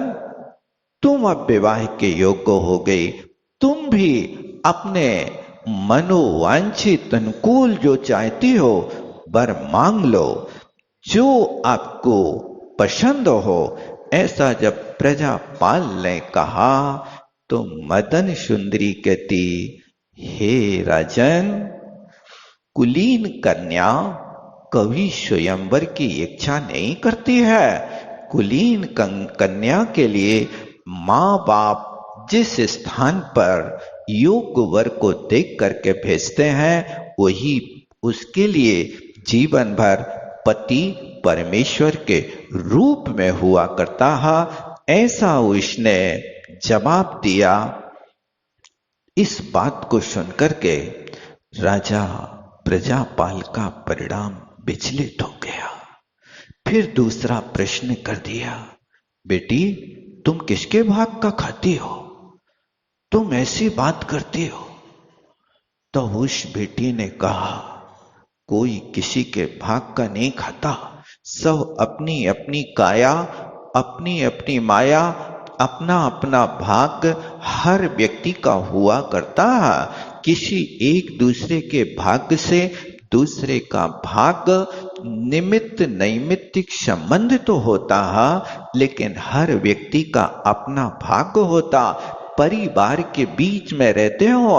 Speaker 1: तुम अब विवाह के योग्य हो गई। तुम भी अपने मनोवांछित अनुकूल जो चाहती हो वर मांग लो, जो आपको पसंद हो। ऐसा जब प्रजापाल ने कहा तो मदन सुंदरी कहती, हे राजन, कुलीन कन्या कभी स्वयंवर की इच्छा नहीं करती है। कुलीन कन्या के लिए माँ बाप जिस स्थान पर योग्य वर को देख करके भेजते हैं, वही उसके लिए जीवन भर पति परमेश्वर के रूप में हुआ करता है। ऐसा उसने जवाब दिया। इस बात को सुनकर के राजा प्रजापाल का परिणाम विचलित हो गया। फिर दूसरा प्रश्न कर दिया, बेटी तुम किसके भाग का खाती हो? तुम ऐसी बात करती हो? तो उस बेटी ने कहा, कोई किसी के भाग का नहीं खाता। सब अपनी अपनी काया, अपनी अपनी माया, अपना अपना भाग हर व्यक्ति का हुआ करता है। किसी एक दूसरे के भाग्य से दूसरे का भाग्य निमित्त नैमित्तिक संबंध तो होता है, लेकिन हर व्यक्ति का अपना भाग्य होता। परिवार के बीच में रहते हो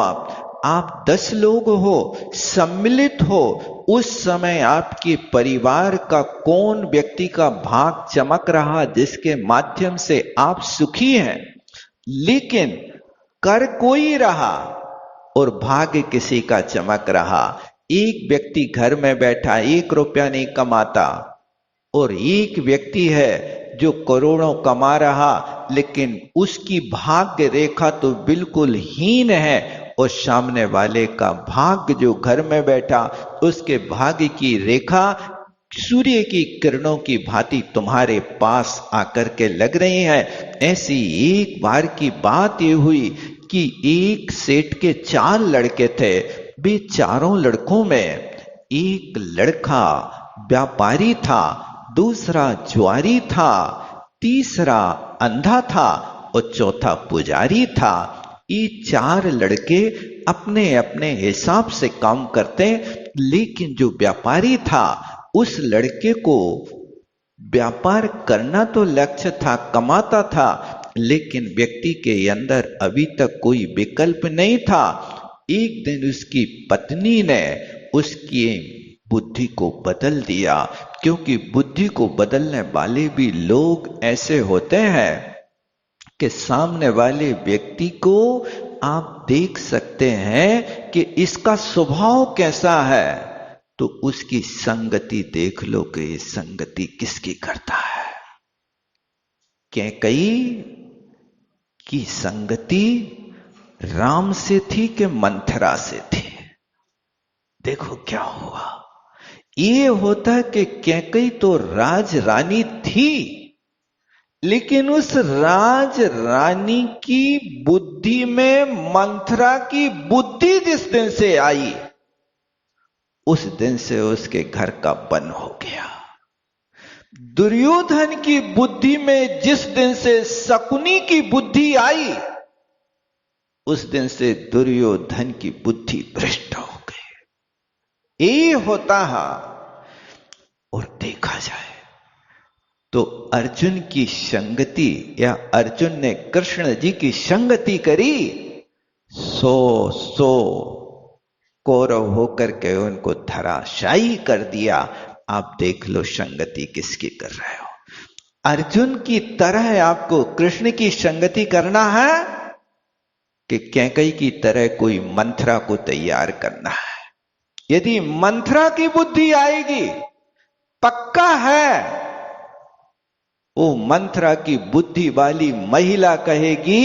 Speaker 1: आप 10 लोग हो, सम्मिलित हो, उस समय आपके परिवार का कौन व्यक्ति का भाग चमक रहा जिसके माध्यम से आप सुखी हैं। लेकिन कर कोई रहा और भाग्य किसी का चमक रहा। एक व्यक्ति घर में बैठा 1 रुपया नहीं कमाता और एक व्यक्ति है जो करोड़ों कमा रहा, लेकिन उसकी भाग्य रेखा तो बिल्कुल हीन है, और सामने वाले का भाग्य जो घर में बैठा उसके भाग्य की रेखा सूर्य की किरणों की भांति तुम्हारे पास आकर के लग रही है। ऐसी एक बार की बात ये हुई कि एक सेठ के 4 लड़के थे। वे चारों लड़कों में एक लड़का व्यापारी था, दूसरा जुआरी था, तीसरा अंधा था और चौथा पुजारी था। ये 4 लड़के अपने अपने हिसाब से काम करते, लेकिन जो व्यापारी था उस लड़के को व्यापार करना तो लक्ष्य था, कमाता था, लेकिन व्यक्ति के अंदर अभी तक कोई विकल्प नहीं था। एक दिन उसकी पत्नी ने उसकी बुद्धि को बदल दिया, क्योंकि बुद्धि को बदलने वाले भी लोग ऐसे होते हैं कि सामने वाले व्यक्ति को आप देख सकते हैं कि इसका स्वभाव कैसा है, तो उसकी संगति देख लो कि ये संगति किसकी करता है। कैकेयी की संगति राम से थी कि मंथरा से थी। देखो क्या हुआ। ये होता कि कैकेयी तो राज रानी थी, लेकिन उस राज रानी की बुद्धि में मंथरा की बुद्धि जिस दिन से आई, उस दिन से उसके घर का बन हो गया। दुर्योधन की बुद्धि में जिस दिन से शकुनी की बुद्धि आई, उस दिन से दुर्योधन की बुद्धि भ्रष्ट हो गई। ये होता है। और देखा जाए तो अर्जुन की संगति, या अर्जुन ने कृष्ण जी की संगति करी, 100 कौरव होकर के उनको धराशायी कर दिया। आप देख लो संगति किसकी कर रहे हो। अर्जुन की तरह आपको कृष्ण की संगति करना है कि कैकेयी की तरह कोई मंथरा को तैयार करना है। यदि मंथरा की बुद्धि आएगी, पक्का है वो मंथरा की बुद्धि वाली महिला कहेगी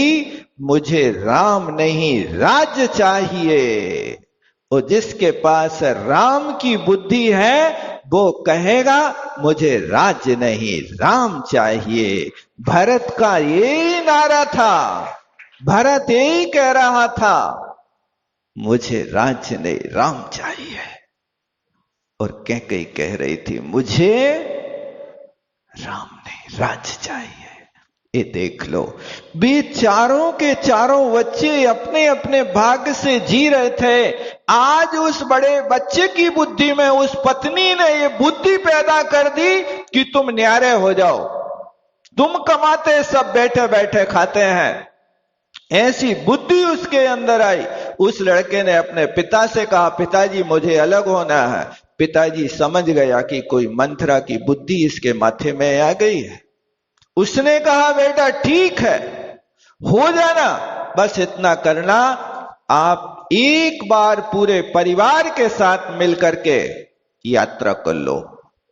Speaker 1: मुझे राम नहीं राज्य चाहिए, और जिसके पास राम की बुद्धि है वो कहेगा मुझे राज्य नहीं राम चाहिए। भरत का ये नारा था, भरत यही कह रहा था मुझे राज्य नहीं राम चाहिए, और कैकेयी कह रही थी मुझे राम नहीं राज्य चाहिए। ये देख लो, वे चारों के चारों बच्चे अपने अपने भाग्य से जी रहे थे। आज उस बड़े बच्चे की बुद्धि में उस पत्नी ने ये बुद्धि पैदा कर दी कि तुम न्यारे हो जाओ, तुम कमाते सब बैठे बैठे खाते हैं। ऐसी बुद्धि उसके अंदर आई। उस लड़के ने अपने पिता से कहा पिताजी मुझे अलग होना है। पिताजी समझ गया कि कोई मंथरा की बुद्धि इसके माथे में आ गई है। उसने कहा बेटा ठीक है, हो जाना, बस इतना करना, आप एक बार पूरे परिवार के साथ मिलकर के यात्रा कर लो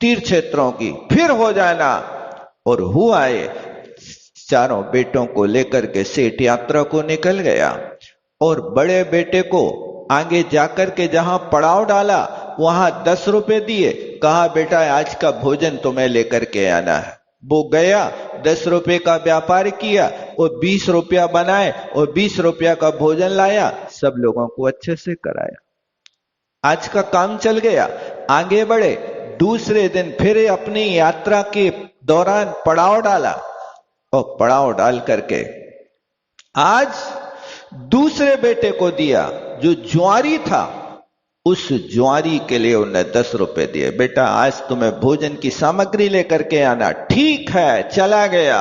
Speaker 1: तीर्थ क्षेत्रों की, फिर हो जाना। और हुआ है, चारों बेटों को लेकर के सेठ यात्रा को निकल गया, और बड़े बेटे को आगे जाकर के जहां पड़ाव डाला वहां 10 रुपए दिए, कहा बेटा आज का भोजन तुम्हें लेकर के आना है। वो गया, 10 रुपए का व्यापार किया और 20 रुपया बनाए और 20 रुपया का भोजन लाया, सब लोगों को अच्छे से कराया। आज का काम चल गया, आगे बढ़े। दूसरे दिन फिर अपनी यात्रा के दौरान पड़ाव डाला, और पड़ाव डाल करके आज दूसरे बेटे को दिया जो जुआरी था, उस ज्वारी के लिए उन्हें 10 रुपए दिए। बेटा आज तुम्हें भोजन की सामग्री लेकर के आना। ठीक है, चला गया।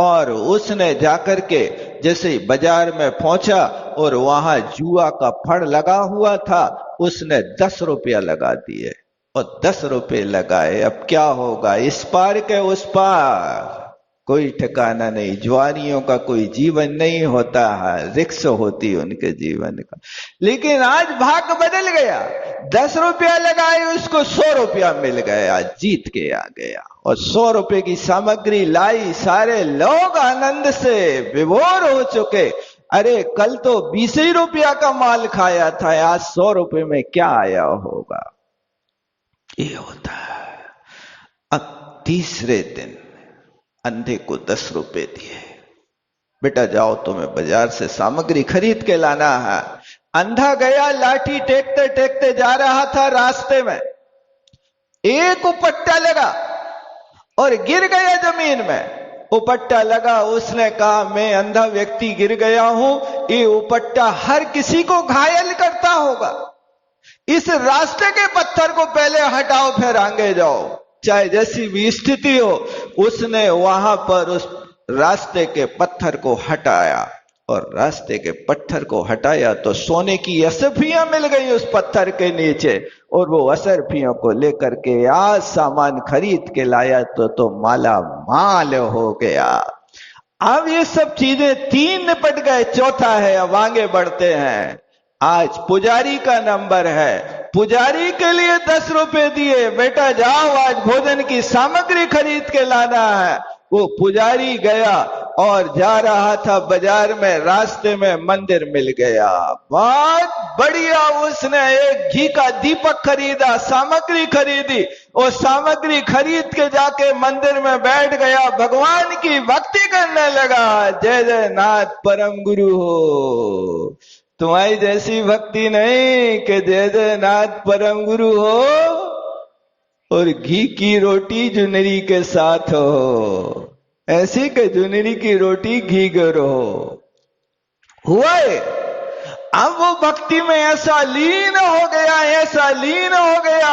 Speaker 1: और उसने जाकर के जैसे ही बाजार में पहुंचा और वहां जुआ का फड़ लगा हुआ था, उसने 10 रुपया लगा दिए। और 10 रुपए लगाए, अब क्या होगा? इस पार के उस पार कोई ठिकाना नहीं। ज्वारियों का कोई जीवन नहीं होता है, रिक्स होती उनके जीवन का। लेकिन आज भाग्य बदल गया। 10 रुपया लगाए, उसको 100 रुपया मिल गया, जीत के आ गया। और 100 रुपए की सामग्री लाई, सारे लोग आनंद से विभोर हो चुके। अरे कल तो 20 ही रुपया का माल खाया था, आज 100 रुपए में क्या आया होगा? ये होता है। अब तीसरे दिन अंधे को 10 रुपए दिए। बेटा जाओ, तुम्हें बाजार से सामग्री खरीद के लाना है। अंधा गया, लाठी टेकते टेकते जा रहा था, रास्ते में एक उपट्टा लगा और गिर गया जमीन में। उपट्टा लगा, उसने कहा मैं अंधा व्यक्ति गिर गया हूं, ये उपट्टा हर किसी को घायल करता होगा, इस रास्ते के पत्थर को पहले हटाओ फिर आगे जाओ, चाहे जैसी भी स्थिति हो। उसने वहां पर उस रास्ते के पत्थर को हटाया और रास्ते के पत्थर को हटाया तो सोने की असरफियां मिल गई उस पत्थर के नीचे। और वो असरफियों को लेकर के आज सामान खरीद के लाया तो माला माल हो गया। अब ये सब चीजें 3 निपट गए, चौथा है। अब आगे बढ़ते हैं। आज पुजारी का नंबर है। पुजारी के लिए 10 रुपए दिए। बेटा जाओ, आज भोजन की सामग्री खरीद के लाना है। वो पुजारी गया और जा रहा था बाजार में, रास्ते में मंदिर मिल गया। बहुत बढ़िया, उसने एक घी का दीपक खरीदा, सामग्री खरीदी और सामग्री खरीद के जाके मंदिर में बैठ गया, भगवान की भक्ति करने लगा। जय जय नाथ परम गुरु हो। तुम्हारी जैसी भक्ति नहीं कि जय जय नाथ परम गुरु हो और घी की रोटी जुनरी के साथ हो, ऐसी के जुनरी की रोटी घी गरो हुआ है। अब वो भक्ति में ऐसा लीन हो गया, ऐसा लीन हो गया।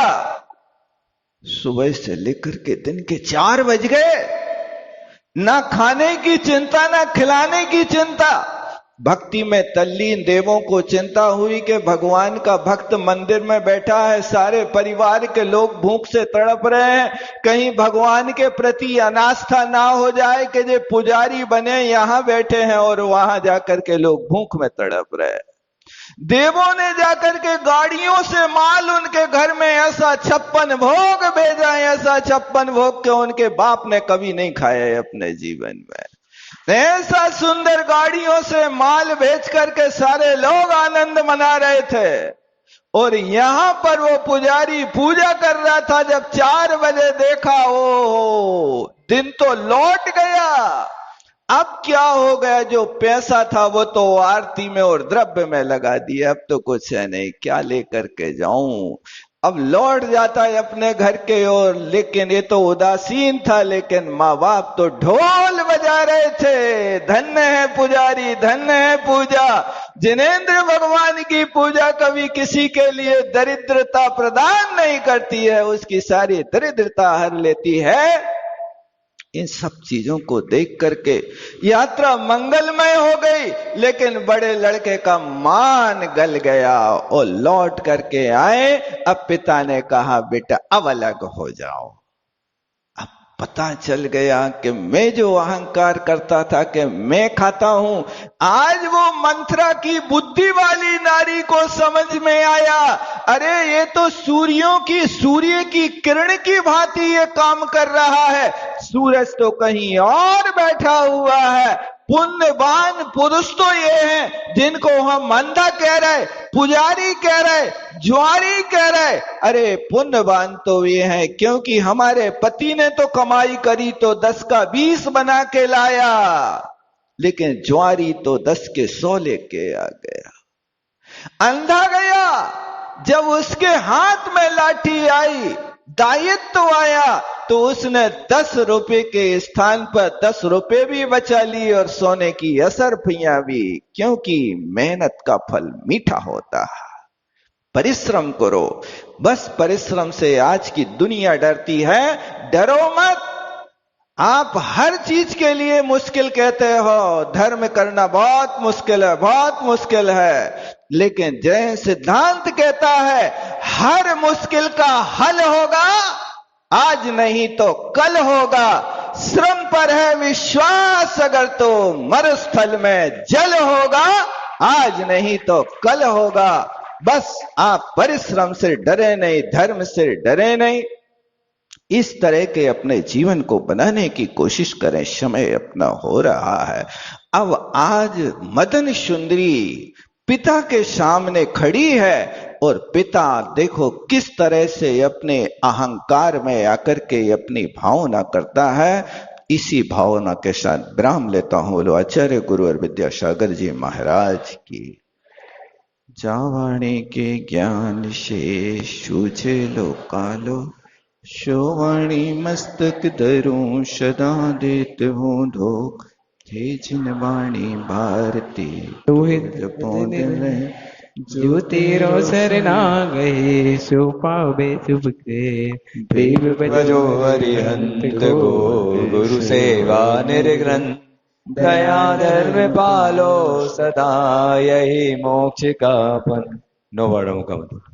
Speaker 1: सुबह से लेकर के दिन के 4 बज गए, ना खाने की चिंता ना खिलाने की चिंता। भक्ति में तल्लीन देवों को चिंता हुई कि भगवान का भक्त मंदिर में बैठा है, सारे परिवार के लोग भूख से तड़प रहे हैं, कहीं भगवान के प्रति अनास्था ना हो जाए कि जो पुजारी बने यहां बैठे हैं और वहां जाकर के लोग भूख में तड़प रहे हैं। देवों ने जाकर के गाड़ियों से माल उनके घर में ऐसा 56 भोग भेजा, ऐसा 56 भोग के उनके बाप ने कभी नहीं खाया है अपने जीवन में। ऐसा सुंदर गाड़ियों से माल बेच करके सारे लोग आनंद मना रहे थे। और यहां पर वो पुजारी पूजा कर रहा था। जब 4 बजे देखा, ओ दिन तो लौट गया। अब क्या हो गया? जो पैसा था वो तो आरती में और द्रव्य में लगा दिया, अब तो कुछ है नहीं, क्या लेकर के जाऊं? अब लौट जाता है अपने घर के ओर। लेकिन ये तो उदासीन था, लेकिन माँ बाप तो ढोल बजा रहे थे। धन्य है पुजारी, धन्य है पूजा। जिनेंद्र भगवान की पूजा कभी किसी के लिए दरिद्रता प्रदान नहीं करती है, उसकी सारी दरिद्रता हर लेती है। इन सब चीजों को देख करके यात्रा मंगलमय हो गई, लेकिन बड़े लड़के का मान गल गया और लौट करके आए। अब पिता ने कहा बेटा अब अलग हो जाओ। अब पता चल गया कि मैं जो अहंकार करता था कि मैं खाता हूं, आज वो मंथरा की बुद्धि वाली नारी को समझ में आया, अरे ये तो सूर्य की किरण की भांति ये काम कर रहा है। सूरज तो कहीं और बैठा हुआ है। पुण्यवान पुरुष तो ये हैं जिनको हम अंधा कह रहे, पुजारी कह रहे, ज्वारी कह रहे। अरे पुण्यवान तो ये हैं क्योंकि हमारे पति ने तो कमाई करी तो 10 का 20 बना के लाया, लेकिन ज्वारी तो 10 के 100 लेके आ गया। अंधा गया, जब उसके हाथ में लाठी आई, दायित्व तो आया, तो उसने 10 रुपए के स्थान पर 10 रुपए भी बचा ली और सोने की असरफियां भी, क्योंकि मेहनत का फल मीठा होता है। परिश्रम करो। बस परिश्रम से आज की दुनिया डरती है, डरो मत। आप हर चीज के लिए मुश्किल कहते हो, धर्म करना बहुत मुश्किल है, बहुत मुश्किल है, लेकिन जैन सिद्धांत कहता है हर मुश्किल का हल होगा, आज नहीं तो कल होगा। श्रम पर है विश्वास अगर तो मरुस्थल में जल होगा, आज नहीं तो कल होगा। बस आप परिश्रम से डरे नहीं, धर्म से डरे नहीं। इस तरह के अपने जीवन को बनाने की कोशिश करें। समय अपना हो रहा है। अब आज मदन सुंदरी पिता के सामने खड़ी है और पिता देखो किस तरह से अपने अहंकार में आकर के अपनी भावना करता है। इसी भावना के साथ विराम लेता हूं। बोलो आचार्य गुरुवर विद्यासागर जी महाराज की। जावाणे के ज्ञान से सूझे लो कालो, शोवाणी मस्तक धरूं सदा देत हूँ धोख, थे जिन वाणी भारती
Speaker 2: जो तेरो शरणा गए सो पावे शुभ के। प्रेम
Speaker 3: भजो हरिहंत को गुरु सेवा निर्ग्रंथ, दया धर्म पालो सदा यही मोक्ष का पथ। नो वर्णों का मतलब